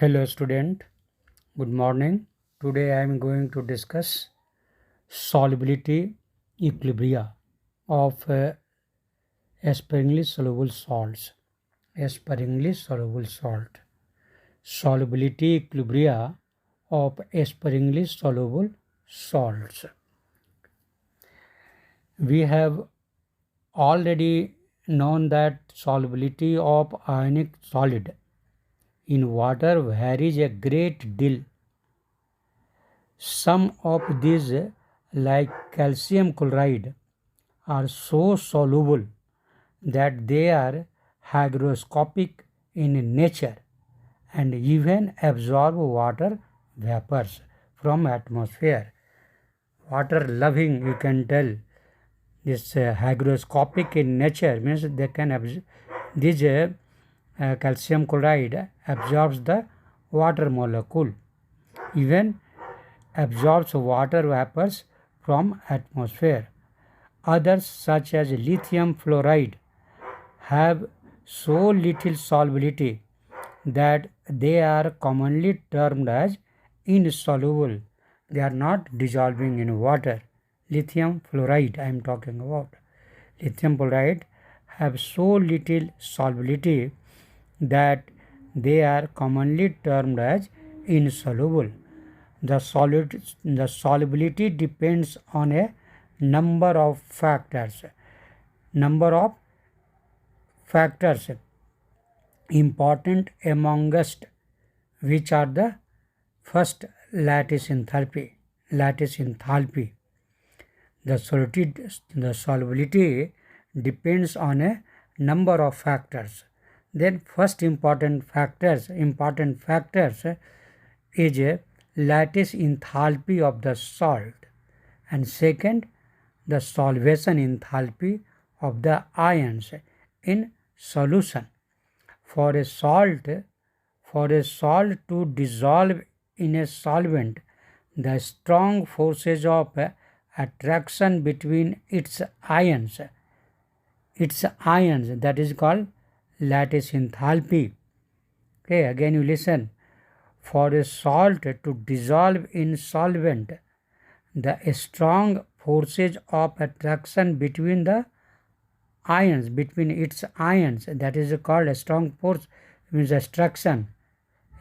Hello student, good morning. Today I am going to discuss solubility equilibria of sparingly soluble salts. Sparingly soluble salt. Solubility equilibria of sparingly soluble salts. We have already known that solubility of ionic solid in water varies a great deal. Some of these, like calcium chloride, are so soluble that they are hygroscopic in nature and even absorb water vapors from atmosphere. Water loving, you can tell. This hygroscopic in nature means they can absorb this calcium chloride absorbs the water molecule, even absorbs water vapors from atmosphere. Others, such as lithium fluoride, have so little solubility that they are commonly termed as insoluble. They are not dissolving in water. Lithium fluoride I am talking about. Lithium fluoride have so little solubility that they are commonly termed as insoluble. The solubility depends on a number of factors. Important amongst which are the first lattice enthalpy. The solubility depends on a number of factors. Then first important factors is a lattice enthalpy of the salt, and second the solvation enthalpy of the ions in solution. For a salt to dissolve in a solvent, the strong forces of attraction between its ions that is called lattice enthalpy. Okay, again you listen. For a salt to dissolve in solvent, the strong forces of attraction between its ions, that is called a strong force, means attraction.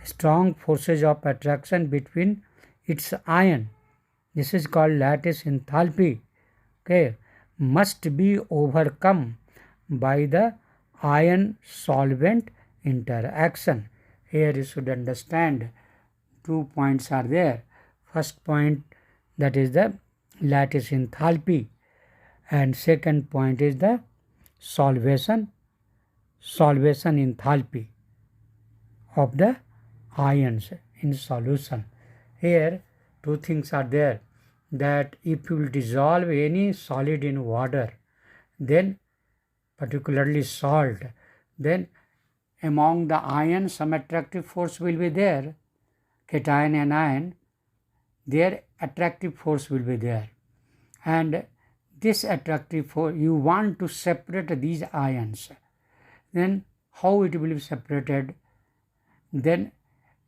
Strong forces of attraction between its ion, this is called lattice enthalpy. Okay, must be overcome by the ion solvent interaction. Here you should understand 2 points are there. First point, that is the lattice enthalpy, and second point is the solvation enthalpy of the ions in solution. Here two things are there, that if you will dissolve any solid in water, then particularly salt, then among the ions some attractive force will be there, cation and anion, their attractive force will be there, and this attractive force, you want to separate these ions, then how it will be separated? Then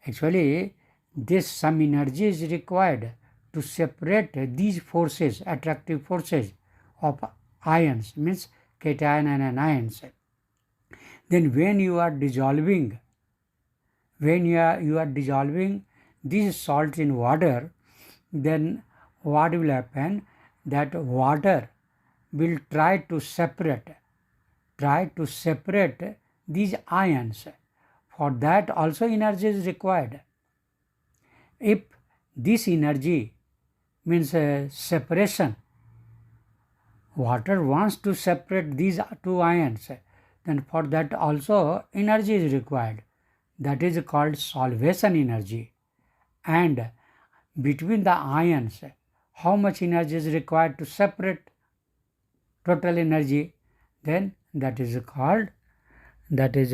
actually this some energy is required to separate these forces, attractive forces of ions, means cation and anions. Then when you are dissolving these salts in water, then what will happen? That water will try to separate these ions. For that also energy is required. If this energy means separation, water wants to separate these two ions, then for that also energy is required. That is called solvation energy. And between the ions, how much energy is required to separate? Total energy. Then that is called lattice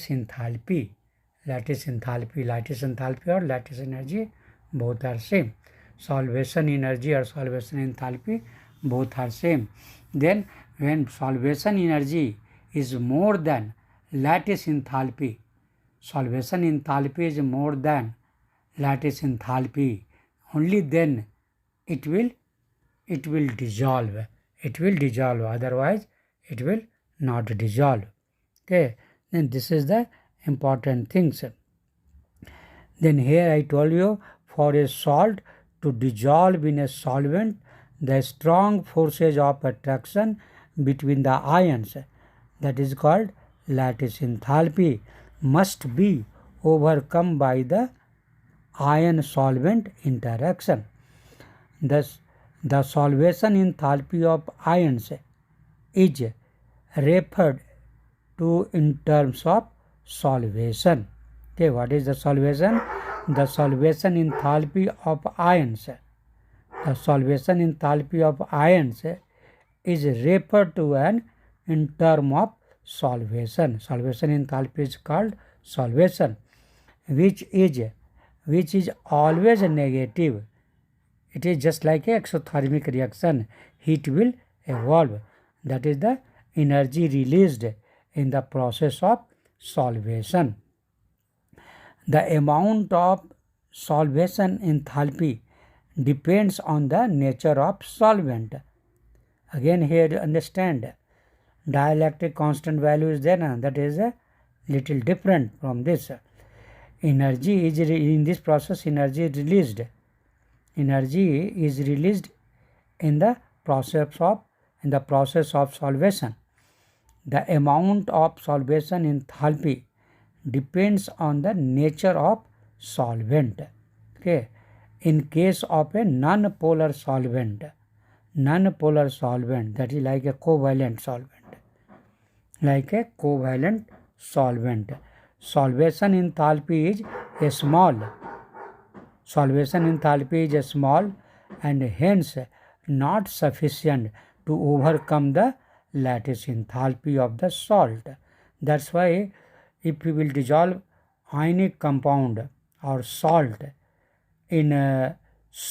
enthalpy. Lattice enthalpy or lattice energy, both are same. Solvation energy or solvation enthalpy, both are same. Then when solvation energy is more than lattice enthalpy, solvation enthalpy is more than lattice enthalpy, only then it will dissolve. It will dissolve, otherwise it will not dissolve. Okay, then this is the important things. Then here I told you, for a salt to dissolve in a solvent, the strong forces of attraction between the ions, that is called lattice enthalpy, must be overcome by the ion solvent interaction. Thus, the solvation enthalpy of ions is referred to in terms of solvation. Okay, what is the solvation? The solvation enthalpy of ions. The solvation enthalpy of ions is referred to in term of solvation. Solvation enthalpy is called solvation, which is always negative. It is just like a exothermic reaction. Heat will evolve. That is the energy released in the process of solvation. The amount of solvation enthalpy depends on the nature of solvent. Again here understand, dielectric constant value is there, that is a little different from this. Energy is in this process, energy is released. Energy is released in the process of solvation. The amount of solvation enthalpy depends on the nature of solvent. Okay, in case of a non-polar solvent, that is like a covalent solvent, solvation enthalpy is small. Solvation enthalpy is small and hence not sufficient to overcome the lattice enthalpy of the salt. That's why if we will dissolve ionic compound or salt in a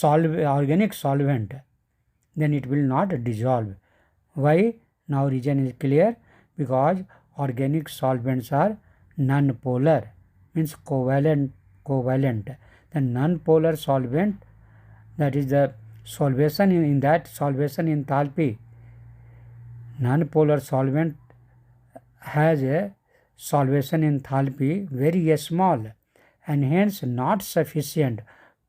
organic solvent, then it will not dissolve. Why? Now reason is clear, because organic solvents are non-polar, means covalent. The non-polar solvent, that is the solvation in that solvation enthalpy, non-polar solvent has a solvation enthalpy very small and hence not sufficient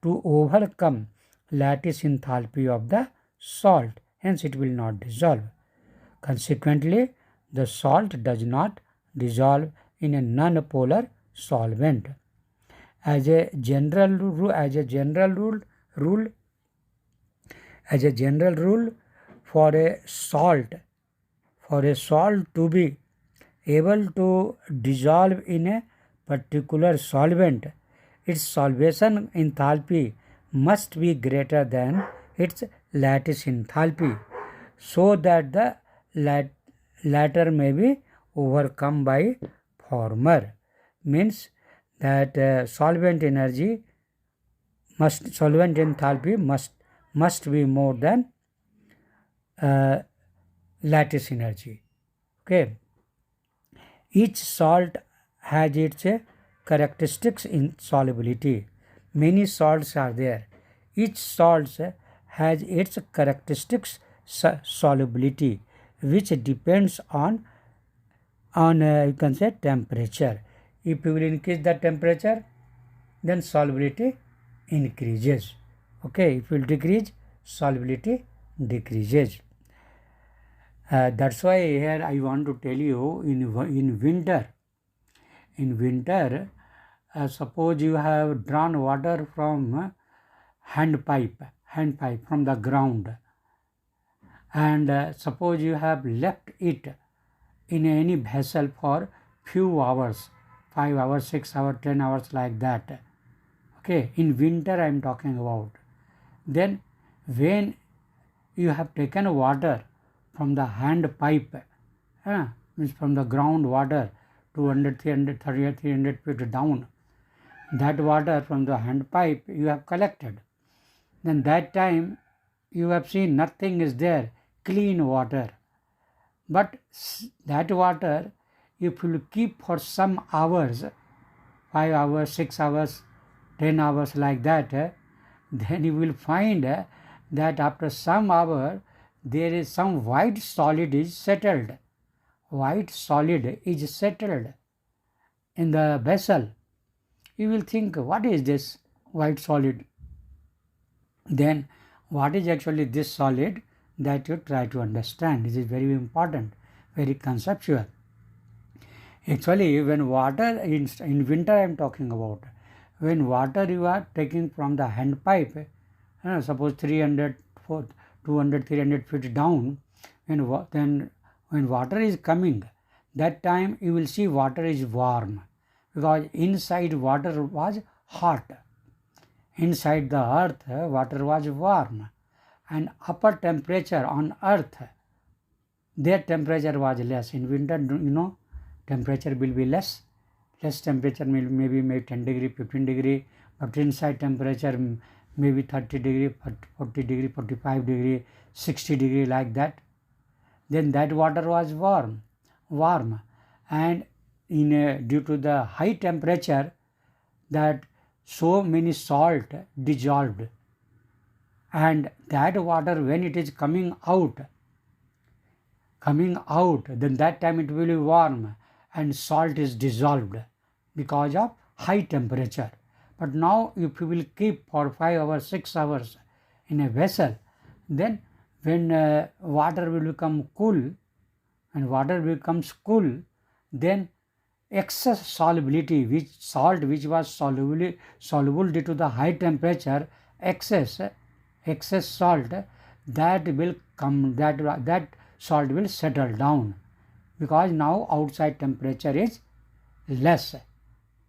to overcome lattice enthalpy of the salt, hence it will not dissolve. Consequently, the salt does not dissolve in a non-polar solvent. As a general rule, for a salt to be able to dissolve in a particular solvent, its solvation enthalpy must be greater than its lattice enthalpy, so that the latter may be overcome by former. Means that solvent enthalpy must be more than lattice energy. Okay. Each salt has its characteristics in solubility. Many salts are there. Each salt has its characteristics solubility, which depends on you can say temperature. If you will increase the temperature, then solubility increases. Okay, if you will decrease, solubility decreases. That's why here I want to tell you, in winter, suppose you have drawn water from hand pipe from the ground, and suppose you have left it in any vessel for few hours, 5 hours, 6 hours, 10 hours, like that. Okay, in winter I am talking about. Then when you have taken water from the hand pipe, means from the ground water, 200, 300, 300 feet down, that water from the hand pipe you have collected. Then that time you have seen nothing is there, clean water. But that water, if you keep for some hours 5 hours, 6 hours, 10 hours like that, then you will find that after some hour there is some white solid is settled. White solid is settled in the vessel. You will think, what is this white solid? Then what is actually this solid, that you try to understand. This is very important, very conceptual. Actually, when water, in winter I am talking about, when water you are taking from the hand pipe, suppose 300, 200, 300 feet down, then when water is coming, that time you will see water is warm, because inside water was hot. Inside the earth, water was warm, and upper temperature on earth, their temperature was less. In winter, temperature will be less. Less temperature maybe 10 degree, 15 degree, but inside temperature maybe 30 degree, 40 degree, 45 degree, 60 degree, like that. Then that water was warm, and due to the high temperature, that so many salt dissolved, and that water, when it is coming out, then that time it will be warm and salt is dissolved because of high temperature. But now if you will keep for 5 hours, 6 hours in a vessel, then when water will become cool, and water becomes cool, then excess solubility, which was soluble due to the high temperature, excess salt, that will come, that salt will settle down, because now outside temperature is less.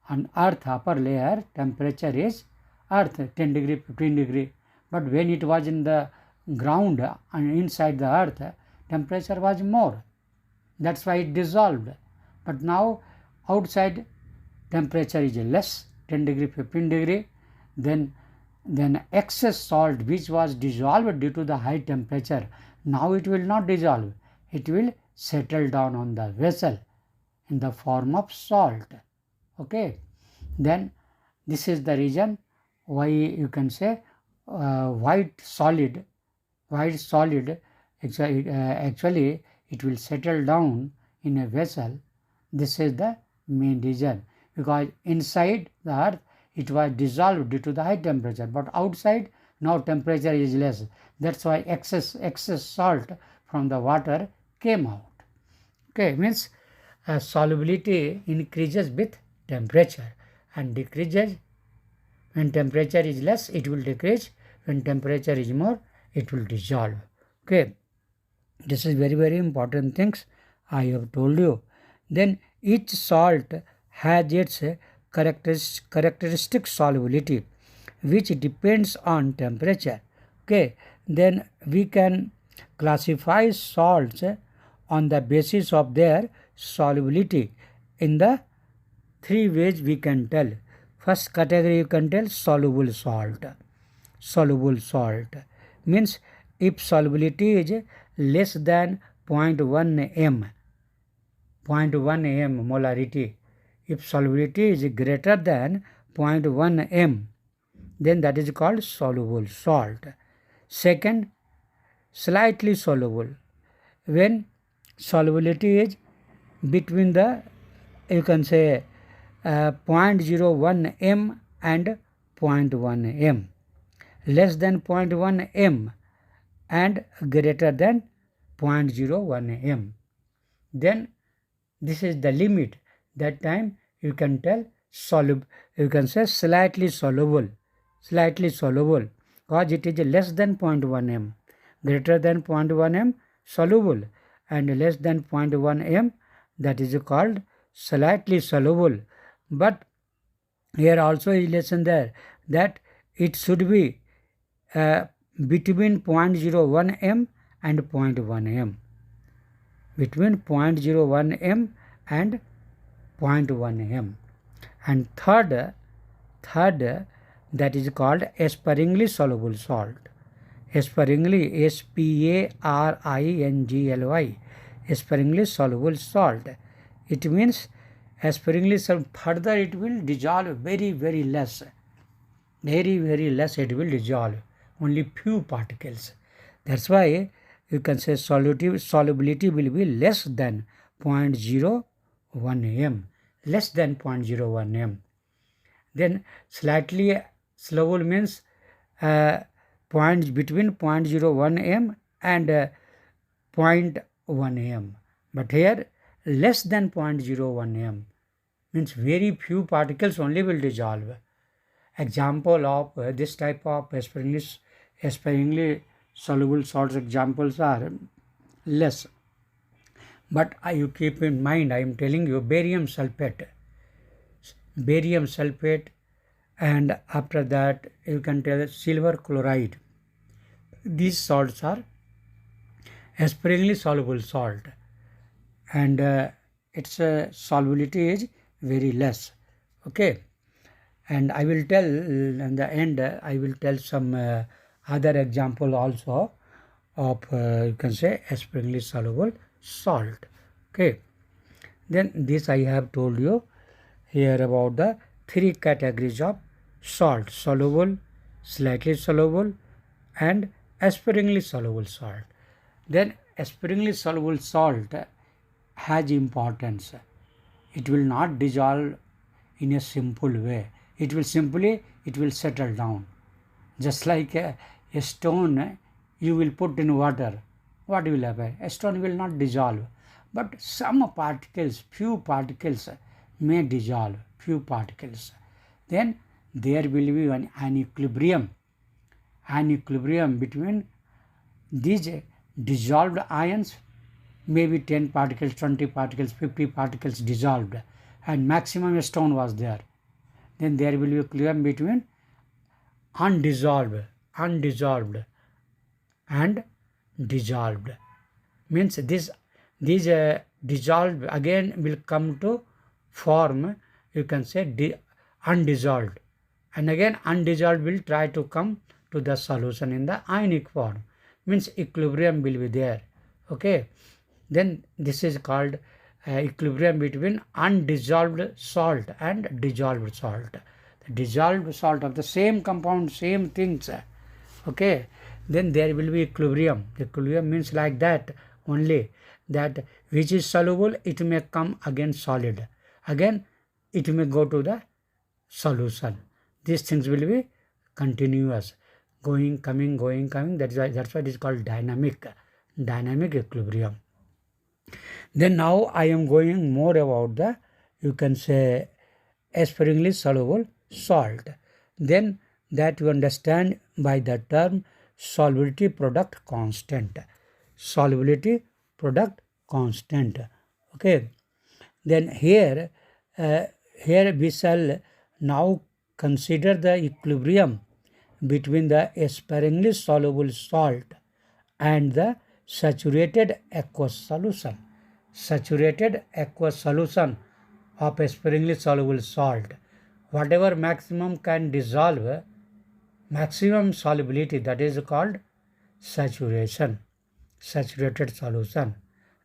On earth upper layer, temperature is earth 10 degree, 15 degree, but when it was in the ground and inside the earth, temperature was more. That's why it dissolved. But now outside temperature is less, 10 degree, 15 degree, then excess salt which was dissolved due to the high temperature, now it will not dissolve, it will settle down on the vessel in the form of salt. Okay, then this is the reason why you can say white solid actually it will settle down in a vessel. This is the main reason, because inside the earth it was dissolved due to the high temperature, but outside now temperature is less. That's why excess salt from the water came out. Okay, means solubility increases with temperature and decreases. When temperature is less, it will decrease. When temperature is more, it will dissolve. Okay, this is very, very important things I have told you. Then each salt has its characteristic solubility, which depends on temperature. Okay, then we can classify salts on the basis of their solubility in the 3 ways we can tell. First category you can tell soluble salt. Soluble salt means if solubility is less than 0.1 m, 0.1 m molarity. If solubility is greater than 0.1 m, then that is called soluble salt. Second, slightly soluble. When solubility is between the, you can say 0.01 m and 0.1 m, less than 0.1 m and greater than 0.01 m, then this is the limit. That time you can tell you can say slightly soluble, because it is less than 0.1 m, greater than 0.1 m soluble, and less than 0.1 m, that is called slightly soluble. But here also is lesson there, that it should be between 0.01 m and 0.1 m, between 0.01 m and 0.1 m. And third, that is called sparingly soluble salt. Sparingly, sparingly, sparingly soluble salt. It means sparingly further it will dissolve very less. Very less it will dissolve. Only few particles. That's why you can say solubility will be less than 0.01 m. Less than 0.01 m. Then slightly soluble means between 0.01 m and 0.1 m. But here less than 0.01 m means very few particles only will dissolve. Example of this type of sparingly soluble salts examples are less. But you keep in mind, I am telling you, barium sulfate, and after that you can tell silver chloride. These salts are sparingly soluble salt, and its solubility is very less. Okay, and I will tell in the end, I will tell some other example also of you can say sparingly soluble salt. Okay, then this I have told you here about the three categories of salt: soluble, slightly soluble, and sparingly soluble salt. Then sparingly soluble salt has importance. It will not dissolve in a simple way. It will settle down. Just like a stone you will put in water. What will happen? A stone will not dissolve. But some particles, few particles may dissolve, few particles. Then there will be an equilibrium between these dissolved ions, maybe 10 particles, 20 particles, 50 particles dissolved, and maximum stone was there. Then there will be equilibrium between undissolved and dissolved. Means these dissolved again will come to form, you can say, undissolved, and again undissolved will try to come to the solution in the ionic form. Means equilibrium will be there. Okay, then this is called equilibrium between undissolved salt and dissolved salt. The dissolved salt of the same compound, same things. Okay, then there will be equilibrium. Equilibrium means like that only, that which is soluble, it may come again solid. Again, it may go to the solution. These things will be continuous, going, coming, going, coming. That's why it is called dynamic equilibrium. Then now I am going more about the, you can say, sparingly soluble salt. Then that you understand by the term solubility product constant. Solubility product constant. Okay. Then here we shall now consider the equilibrium between the sparingly soluble salt and the saturated aqueous solution. Saturated aqueous solution of sparingly soluble salt. Whatever maximum can dissolve, maximum solubility, that is called saturation, saturated solution.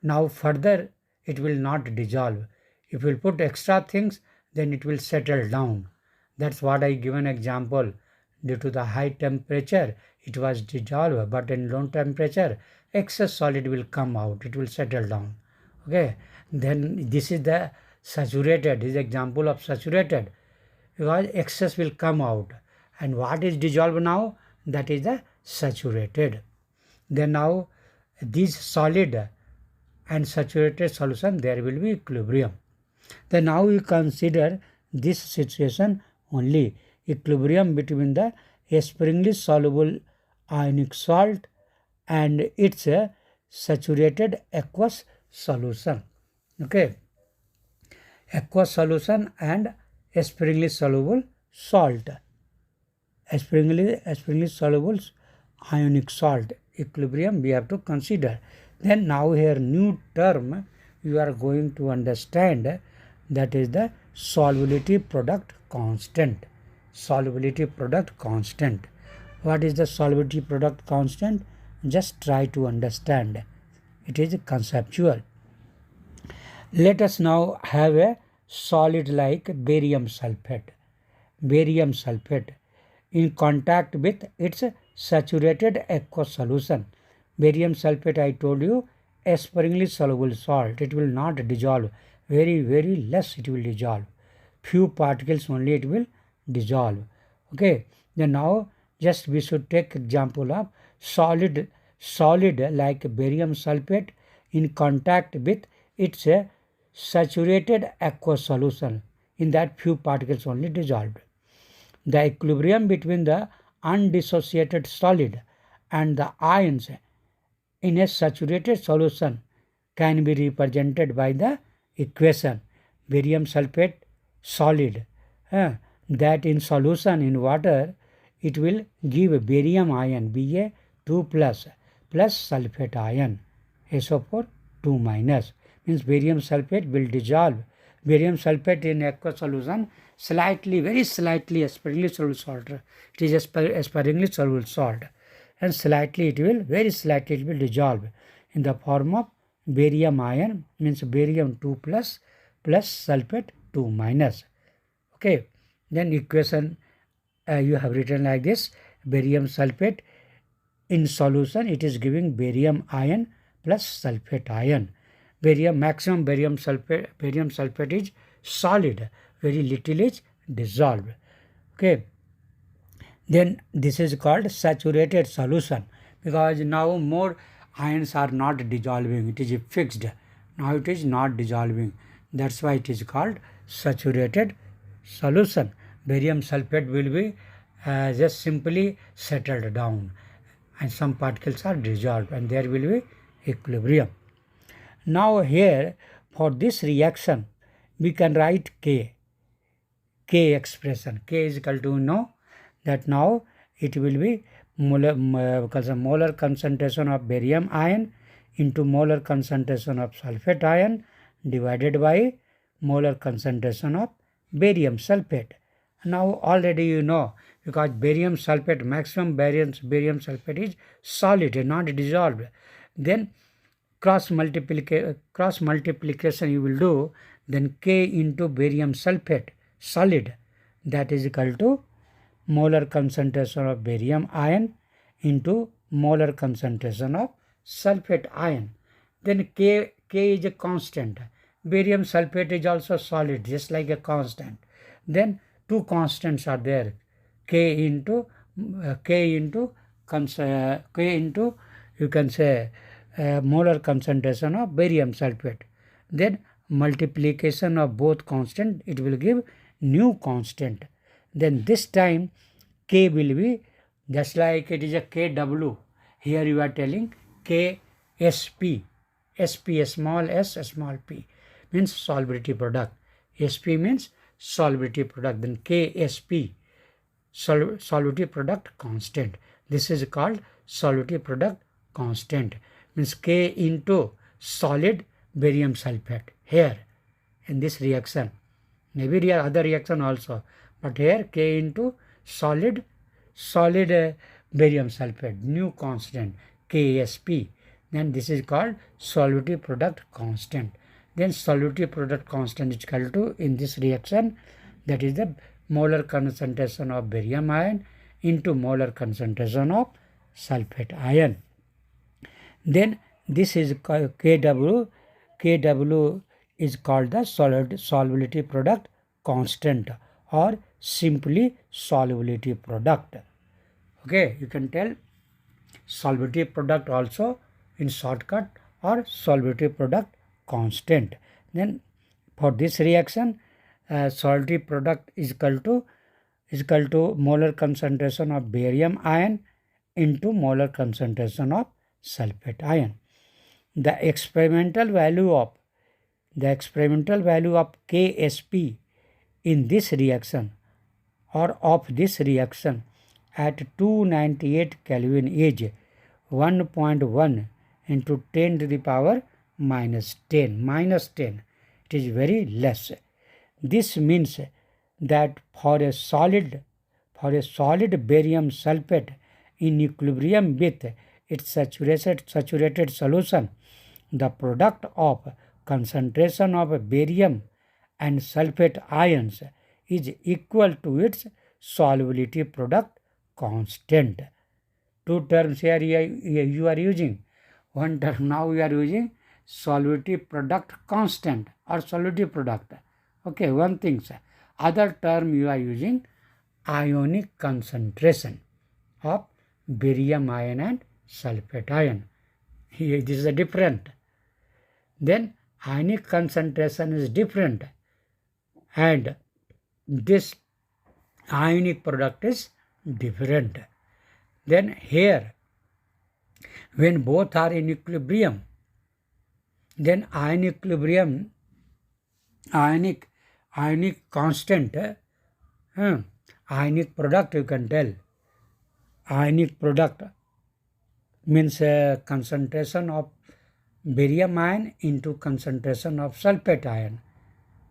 Now further it will not dissolve. If you put extra things, then it will settle down. That's what I give an example. Due to the high temperature, it was dissolved, but in low temperature, excess solid will come out. It will settle down. Okay. Then this is the saturated. This is example of saturated, because excess will come out. And what is dissolved now? That is the saturated. Then now this solid and saturated solution, there will be equilibrium. Then now we consider this situation only, equilibrium between the sparingly soluble ionic salt and its saturated aqueous solution. Okay, aqueous solution and sparingly soluble salt, sparingly soluble ionic salt, equilibrium we have to consider. Then now here new term you are going to understand, that is the solubility product constant. Solubility product constant. What is the solubility product constant? Just try to understand. It is conceptual. Let us now have a solid like barium sulfate. Barium sulfate in contact with its saturated aqueous solution. Barium sulfate, I told you, a sparingly soluble salt. It will not dissolve. Very less it will dissolve. Few particles only it will dissolve. Okay. Then now just we should take example of solid like barium sulfate in contact with its saturated aqueous solution. In that few particles only dissolved. The equilibrium between the undissociated solid and the ions in a saturated solution can be represented by the equation barium sulfate solid that in solution in water it will give barium ion Ba2 plus sulfate ion SO4 2 minus, means barium sulfate will dissolve. Barium sulfate in aqueous solution slightly, very slightly sparingly soluble salt. It is a sparingly soluble salt, and slightly it will, very slightly it will dissolve in the form of barium ion, means barium 2 plus sulfate 2 minus. Okay, then equation you have written like this: barium sulfate in solution it is giving barium ion plus sulfate ion. Maximum barium sulfate is solid, very little is dissolved. Okay, then this is called saturated solution, because now more ions are not dissolving, it is fixed. Now it is not dissolving, that's why it is called saturated solution. Barium sulfate will be just simply settled down and some particles are dissolved and there will be equilibrium. Now here for this reaction we can write K expression. K is equal to know that now it will be molar concentration of barium ion into molar concentration of sulfate ion divided by molar concentration of barium sulfate. Now already you know, because barium sulfate, maximum barium sulfate is solid, not dissolved. Then cross multiplication you will do, then K into barium sulfate solid, that is equal to molar concentration of barium ion into molar concentration of sulfate ion. Then K is a constant. Barium sulfate is also solid, just like a constant. Then two constants are there, K into you can say molar concentration of barium sulfate. Then multiplication of both constant, it will give new constant. Then this time K will be just like it is a Kw. Here you are telling KSP. SP small s small p means solubility product. SP means solubility product. Then KSP solubility product constant. This is called solubility product constant, means K into solid barium sulfate here in this reaction. Maybe other reaction also, but here K into solid barium sulfate, new constant KSP. Then this is called solubility product constant. Then solubility product constant is equal to, in this reaction, that is the molar concentration of barium ion into molar concentration of sulfate ion. Then this is called Kw. Kw is called the solubility product constant or simply solubility product. Okay, you can tell solubility product also in shortcut or solubility product constant. Then for this reaction solubility product is equal to molar concentration of barium ion into molar concentration of sulfate ion. The experimental value of KSP in this reaction or of this reaction at 298 Kelvin is 1.1 into 10 to the power minus 10. It is very less. This means that for a solid barium sulfate in equilibrium with its saturated solution, the product of concentration of barium and sulfate ions is equal to its solubility product constant. Two terms here you are using. One term now we are using solubility product constant or solubility product. Okay, one thing. Other term you are using ionic concentration of barium ion and sulfate ion. Here this is a different. Then ionic concentration is different and this ionic product is different. Then here when both are in equilibrium, then ionic constant, ionic product you can tell. Ionic product means concentration of barium ion into concentration of sulfate ion.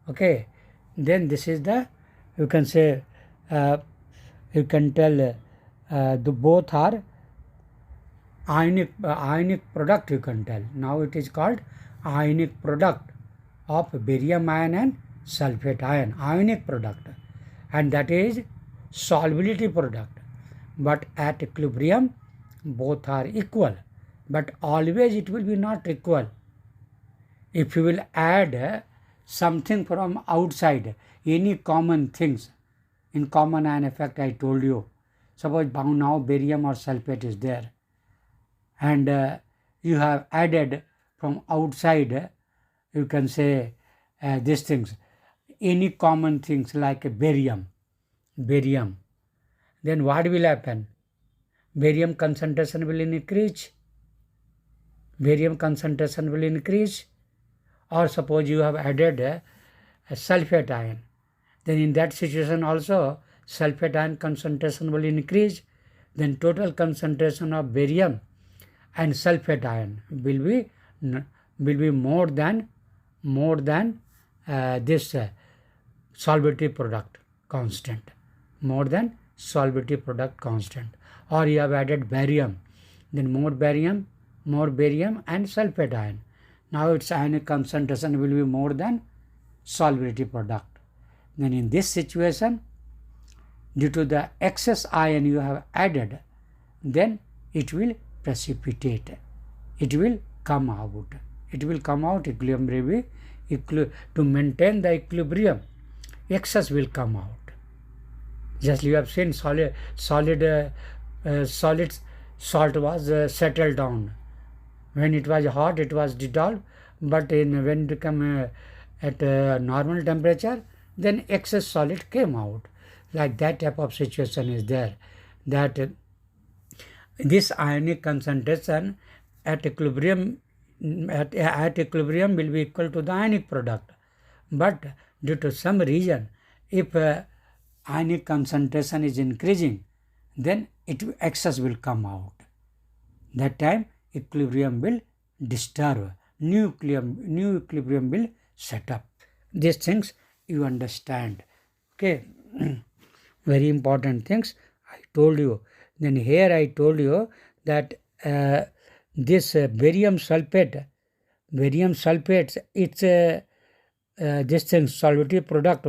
Okay, then this is the, you can say, you can tell the both are ionic product you can tell. Now it is called ionic product of barium ion and sulfate ion, ionic product, and that is solubility product. But at equilibrium both are equal, but always it will be not equal. If you will add something from outside, any common things, in common ion effect I told you, suppose now barium or sulfate is there and you have added from outside, you can say these things, any common things like barium, then what will happen? Barium concentration will increase. Or suppose you have added a sulfate ion, then in that situation also sulfate ion concentration will increase. Then total concentration of barium and sulfate ion will be more than this solubility product constant, more than solubility product constant. Or you have added barium, then more barium and sulfate ion. Now its ionic concentration will be more than solubility product. Then in this situation, due to the excess ion you have added, then it will precipitate. It will come out. Equilibrium to maintain the equilibrium, excess will come out. Just you have seen solid salt was settled down. When it was hot, it was dissolved, but when it come at normal temperature, then excess solid came out. Like that type of situation is there, that this ionic concentration at equilibrium will be equal to the ionic product. But due to some reason, if ionic concentration is increasing, then excess will come out. That time equilibrium will disturb, new equilibrium will set up. These things you understand. Okay, very important things I told you. Then here I told you that this barium sulfate, it's this thing solubility product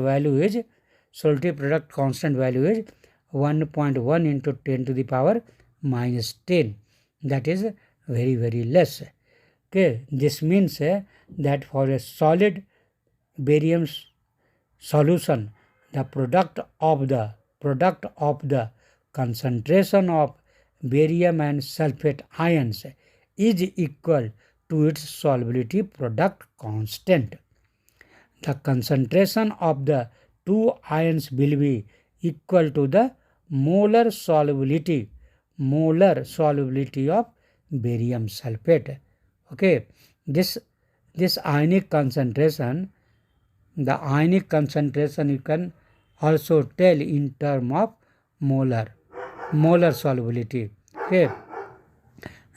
constant value is 1.1 into 10 to the power minus 10. That is very, very less. Okay, this means that for a solid barium solution, the product of the concentration of barium and sulfate ions is equal to its solubility product constant. The concentration of the two ions will be equal to the molar solubility of barium sulfate. Okay, this ionic concentration, the ionic concentration you can also tell in term of molar solubility. Okay,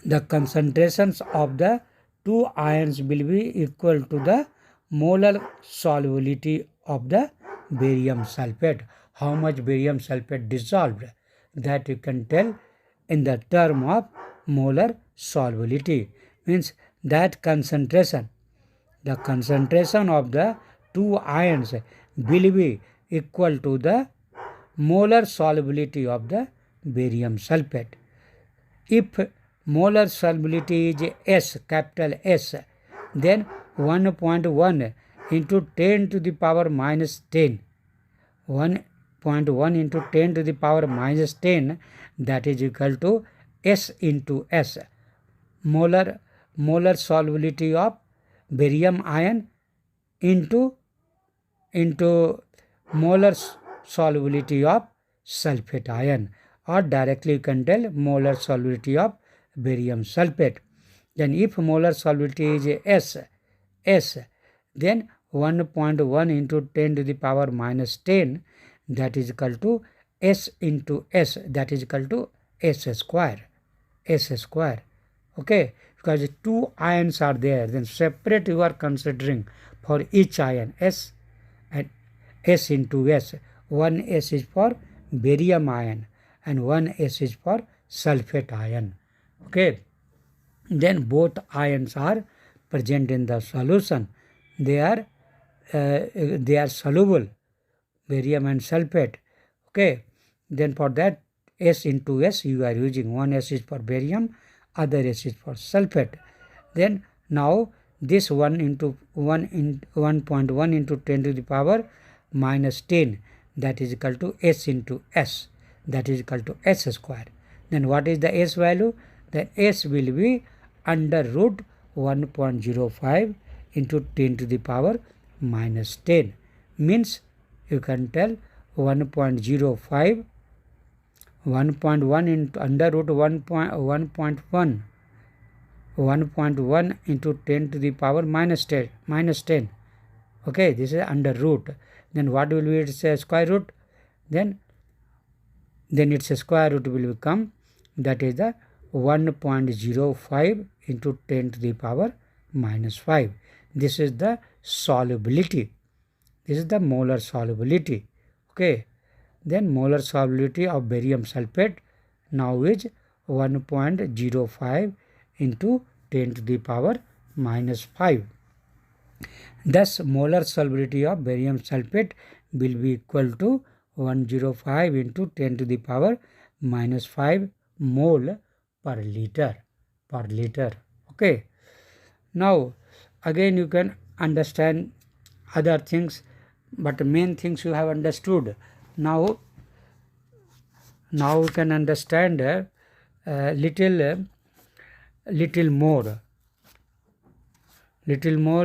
the concentrations of the two ions will be equal to the molar solubility of the barium sulfate. How much barium sulfate dissolved, that you can tell in the term of molar solubility. Means that concentration, the concentration of the two ions will be equal to the molar solubility of the barium sulfate. If molar solubility is S, capital S, then 1.1 into 10 to the power minus 10, 1.1 into 10 to the power minus 10, that is equal to S into S, molar solubility of barium ion into molar solubility of sulfate ion, or directly you can tell molar solubility of barium sulfate. Then if molar solubility is S, then 1.1 into 10 to the power minus 10, that is equal to S into S, that is equal to S square. Okay, because two ions are there, then separate you are considering for each ion, S and S into S. One S is for barium ion and one S is for sulfate ion. Okay, then both ions are present in the solution. They are soluble, barium and sulfate. Okay, then for that S into S you are using, one S is for barium, other S is for sulfate. Then now this 1.1 into 10 to the power minus 10, that is equal to S into S, that is equal to S square. Then what is the S value? The S will be under root 1.05 into 10 to the power minus 10, means you can tell 1.05, 1.1 into under root 1.1 into 10 to the power minus 10. Okay, this is under root. Then what will be its square root? Then its square root will become, that is the 1.05 into 10 to the power minus 5. This is the solubility. This is the molar solubility. Okay, then molar solubility of barium sulfate now is 1.05 into 10 to the power minus 5. Thus, molar solubility of barium sulfate will be equal to 105 into 10 to the power minus 5 mole per liter. Okay. Now, again you can understand other things, but main things you have understood. Now you can understand little more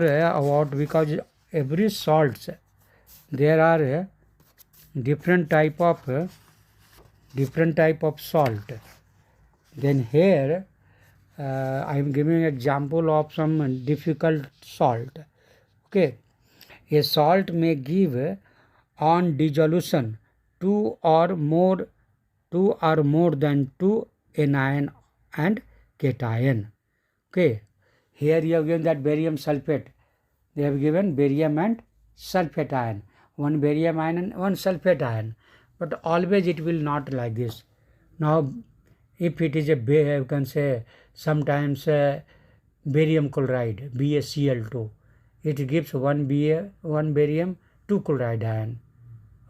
about, because every salts there are different type of salt. Then here I am giving example of some difficult salt. Okay, a salt may give on dissolution 2 or more than 2 anion and cation. Okay, here you have given that barium sulfate. They have given barium and sulfate ion, one barium ion and one sulfate ion, but always it will not like this. Now if it is you can say sometimes barium chloride, BaCl2, it gives one barium, 2 chloride ion.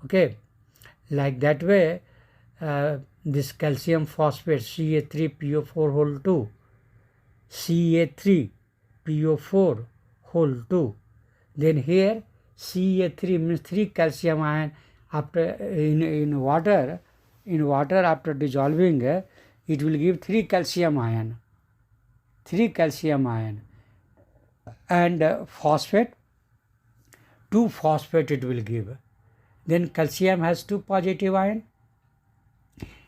Okay, like that way this calcium phosphate Ca3PO4 whole 2, Ca3PO4 whole 2. Then here Ca3 means 3 calcium ion. After in water after dissolving it will give 3 calcium ion, and phosphate, 2 phosphate it will give. Then calcium has 2 positive ion,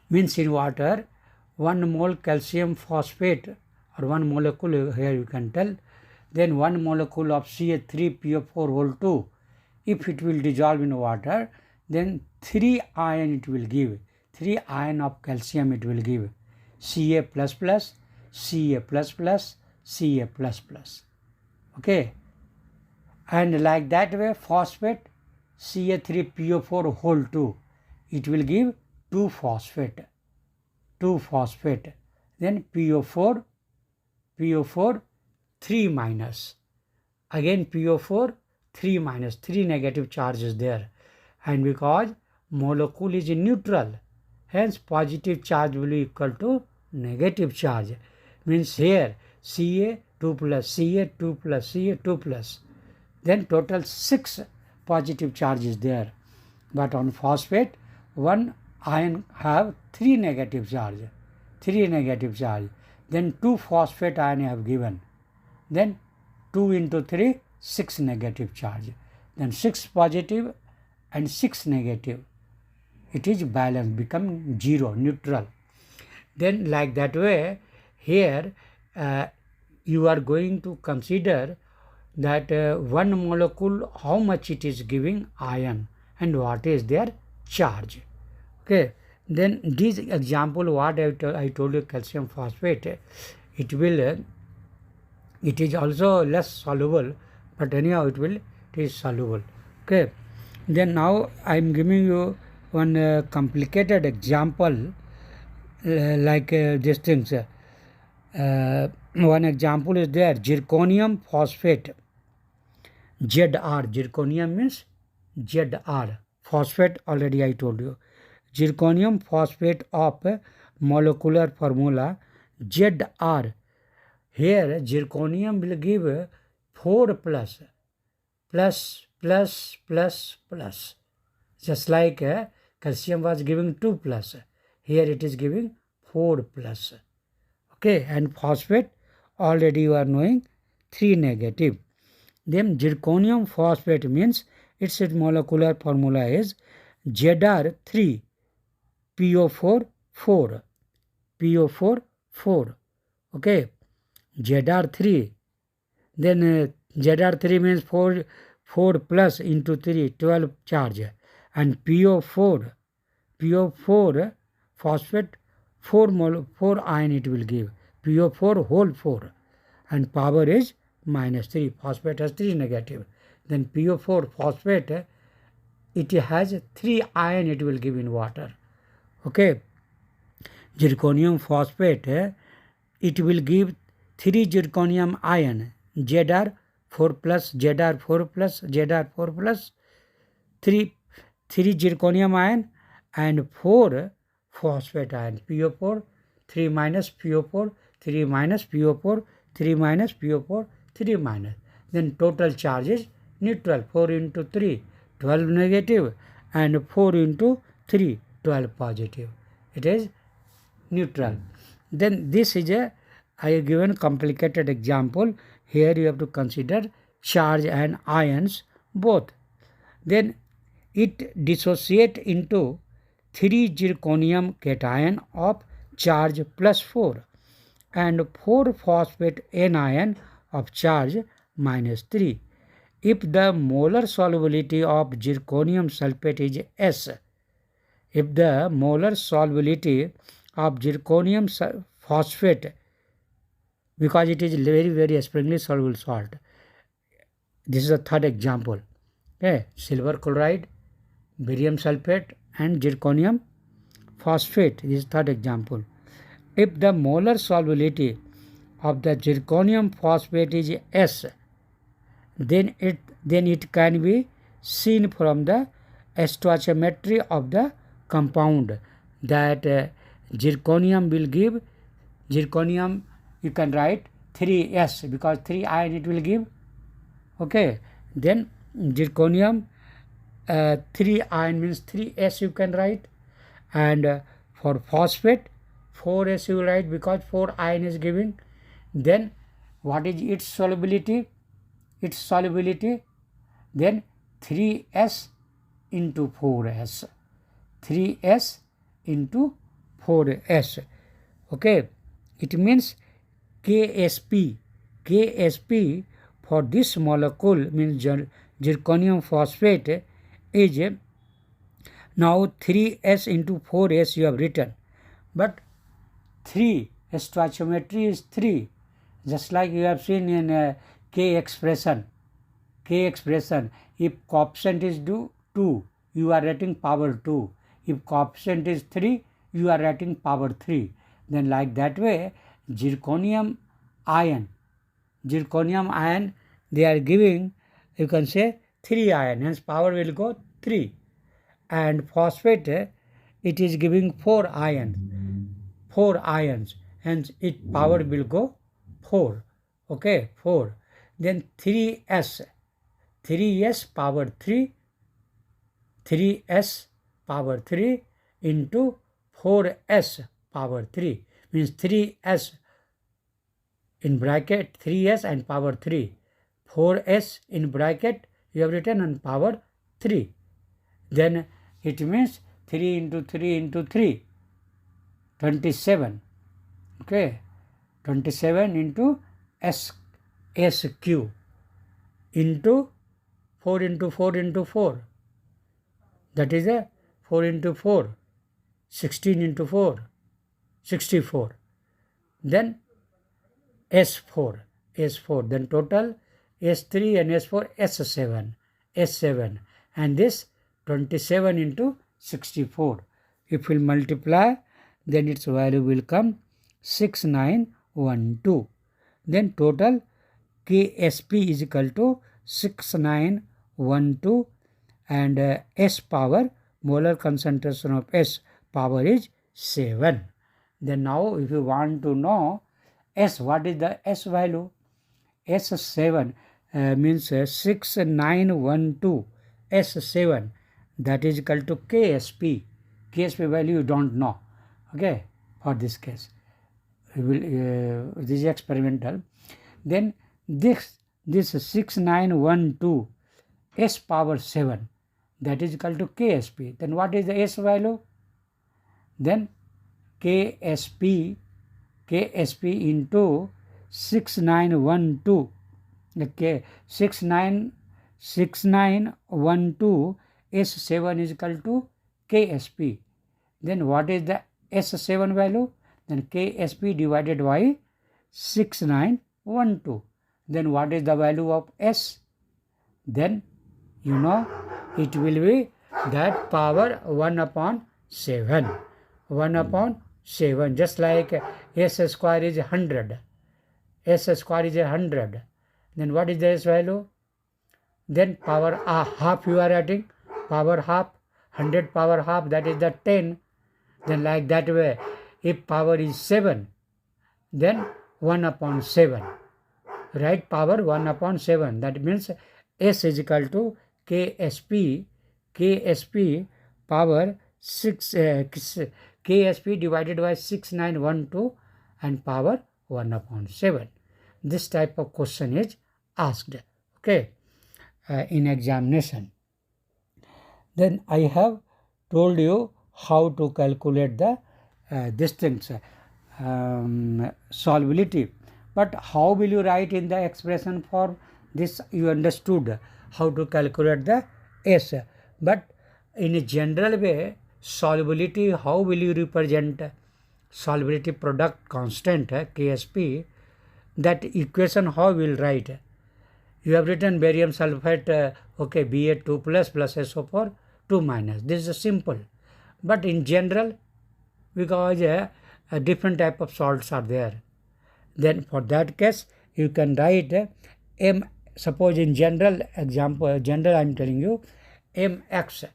means in water 1 mole calcium phosphate or 1 molecule, here you can tell, then 1 molecule of Ca3PO4 whole 2, if it will dissolve in water, then 3 ion it will give, 3 ion of calcium it will give, Ca++, Ca++, Ca++. Okay, and like that way phosphate Ca3PO4 whole 2, it will give 2 phosphate, then PO4 3 minus, again PO4 3 minus, 3 negative charge is there. And because molecule is neutral, hence positive charge will be equal to negative charge. Means here Ca 2 plus, Ca 2 plus, Ca 2 plus. Then total 6 positive charge is there. But on phosphate, one ion have 3 negative charge. 3 negative charge. Then 2 phosphate ion have given. Then 2 into 3, 6 negative charge. Then 6 positive and 6 negative. It is balanced, become 0, neutral. Then like that way, here you are going to consider that one molecule, how much it is giving ion and what is their charge. Okay. Then this example, what I told you, calcium phosphate, it is also less soluble, but anyhow it is soluble. Okay. Then now I am giving you one complicated example like these things. One example is there, zirconium phosphate, Zr. Zirconium means Zr. Phosphate already I told you. Zirconium phosphate of molecular formula Zr. Here zirconium will give 4 plus, just like calcium was giving 2 plus. Here it is giving 4 plus. Okay, and phosphate already you are knowing 3 negative. Then zirconium phosphate means its molecular formula is Zr3 PO4 4. PO4 4. Okay, Zr3. Then Zr3 means 4 plus into 3, 12 charge. And PO4 phosphate 4 ion it will give. PO4 whole 4. And power is minus 3. Phosphate has 3 negative. Then PO4 phosphate, it has 3 ion it will give in water. Okay. Zirconium phosphate, it will give 3 zirconium ion. Zr 4 plus, Zr 4 plus, Zr 4 plus, 3 zirconium ion and 4 phosphate ion. PO4, 3 minus PO4, 3 minus PO4, 3 minus PO4, 3 minus. Then total charge is neutral. 4 into 3, 12 negative, and 4 into 3, 12 positive. It is neutral. Then this is I have given complicated example. Here you have to consider charge and ions both. Then it dissociate into 3 zirconium cation of charge plus 4 and 4 phosphate anion of charge minus 3. If the molar solubility of zirconium sulfate is S, if the molar solubility of zirconium phosphate, because it is very, very sparingly soluble salt. This is the third example. Okay, silver chloride, barium sulfate and zirconium phosphate. This is third example. If the molar solubility of the zirconium phosphate is S, then it can be seen from the stoichiometry of the compound that zirconium will give, zirconium you can write 3S because 3 ion it will give. Okay, then zirconium 3 ion means 3S you can write, and for phosphate 4S you will write because 4 ion is giving. Then what is its solubility? Its solubility, then 3S into 4S. 3S into 4S. Okay, it means KSP for this molecule means zirconium phosphate is now 3S into 4S you have written, but 3 stoichiometry is 3, just like you have seen in K expression. If coefficient is 2, you are writing power 2. If coefficient is 3, you are writing power 3. Then like that way, zirconium ion, they are giving you can say 3 ion, hence power will go 3. And phosphate, it is giving 4 ions, hence its power will go 4. Okay, 4. Then 3s power 3, 3s power 3 into 4s power 3, means 3s in bracket 3s and power 3, 4s in bracket you have written and power 3. Then it means 3 into 3 into 3, 27. Okay, 27 into SQ into 4 into 4 into 4. That is a 4 into 4, 16 into 4, 64. Then S4, then total S3 and S4, S7, and this 27 into 64. If we multiply, then its value will come 6912. Then total KSP is equal to 6912, and S power, molar concentration of S power is 7. Then now if you want to know S, what is the S value? S7 means 6912, S7, that is equal to KSP. KSP value you don't know. Okay, for this case, this is experimental. Then this 6912 S power 7, that is equal to KSP. Then what is the S value? Then KSP into 6912. Okay, 6912 S7 is equal to KSP. Then what is the S7 value? Then KSP divided by 6912. Then what is the value of S? Then you know it will be that power 1 upon 7. 1 upon 7, just like S square is 100. S square is 100. Then what is the S value? Then power half you are adding, power half, 100 power half, that is the 10. Then like that way, if power is 7, then 1 upon 7. Right, power 1 upon 7. That means S is equal to KSP power 6, KSP divided by 6912 and power 1 upon 7. This type of question is asked, okay, in examination. Then I have told you how to calculate the these things, solubility. But how will you write in the expression form? This you understood, how to calculate the S. But in a general way, solubility, how will you represent solubility product constant, KSP? That equation how will write? You have written barium sulfate, okay, Ba2 plus SO4 2 minus. This is simple. But in general, because a different type of salts are there, then for that case you can write M. Suppose in general example, I am telling you MX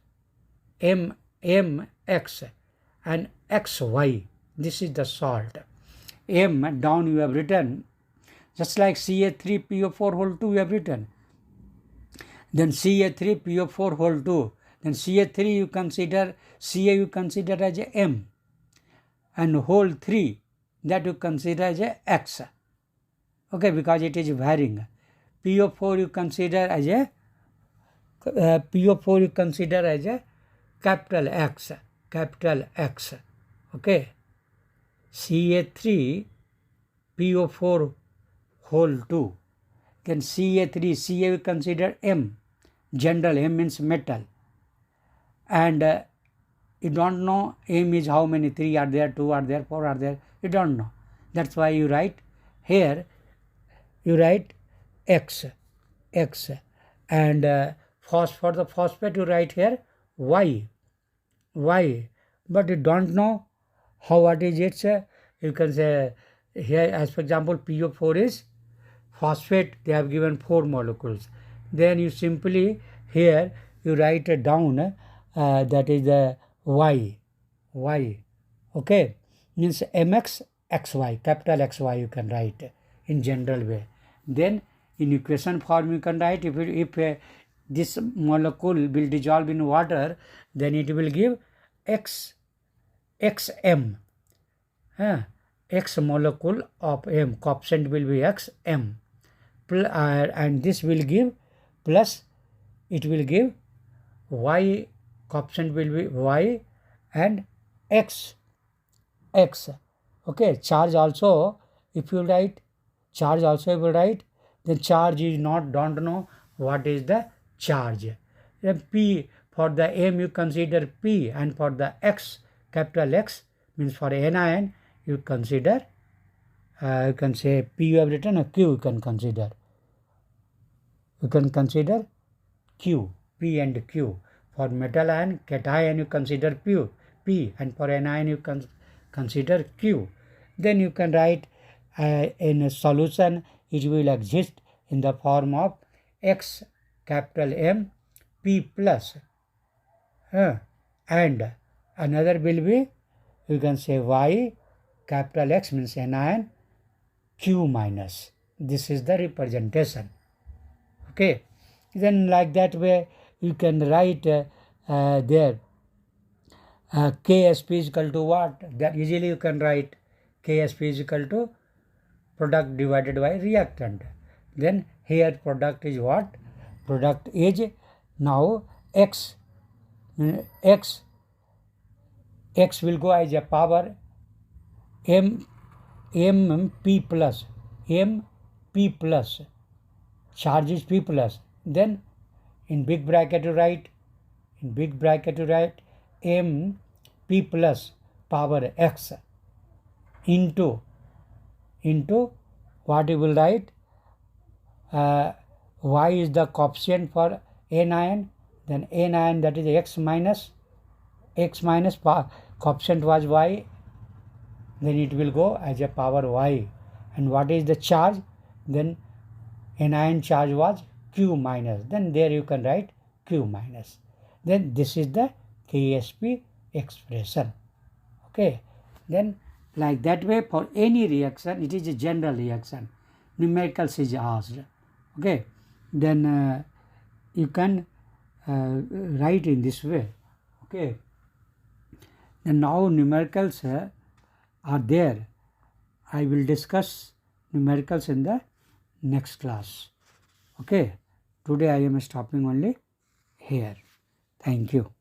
and XY. This is the salt. M down you have written, just like Ca3PO4 whole 2 you have written. Then Ca3PO4 whole 2. Then Ca3 you consider, Ca you consider as a M, and whole 3 that you consider as a X. Okay, because it is varying. PO4 you consider as a capital X. Okay. Ca3 PO4 whole 2. Then Ca3, Ca you consider M. General, M means metal. And you don't know M is how many, 3 are there, 2 are there, 4 are there, you don't know. That's why you write here, you write X, and for the phosphate you write here Y, but you don't know how, what is it, you can say here, as for example, PO4 is phosphate, they have given 4 molecules, then you simply here you write it down, that is the y, okay, means mx xy, capital XY you can write in general way. Then in equation form you can write, if this molecule will dissolve in water, then it will give xm, x molecule of m, coefficient will be xm, and this will give plus, it will give y, coefficient will be y and x, okay. Charge also if you write, then charge is not, don't know what is the charge. Then p, for the m you consider p, and for the x, capital X, means for anion you consider, you can say p you have written, a q you can consider, q, p and q. For metal ion, cation you consider p, and for anion you consider q. Then you can write in a solution, it will exist in the form of x, capital M, p plus, and another will be, you can say y, capital X, means anion, q minus. This is the representation, okay. Then like that way you can write there Ksp is equal to what? That easily you can write Ksp is equal to product divided by reactant. Then here product is what? Product is now x will go as a power m p plus, charge is p plus. Then in big bracket you write, m p plus power x into what you will write, y is the coefficient for anion, then anion, that is x minus coefficient was y, then it will go as a power y. And what is the charge? Then anion charge was q minus, then there you can write q minus. Then this is the Ksp expression, okay. Then like that way, for any reaction, it is a general reaction, numericals is asked, okay. Then you can write in this way, okay. And now numericals are there. I will discuss numericals in the next class, okay. Today I am stopping only here. Thank you.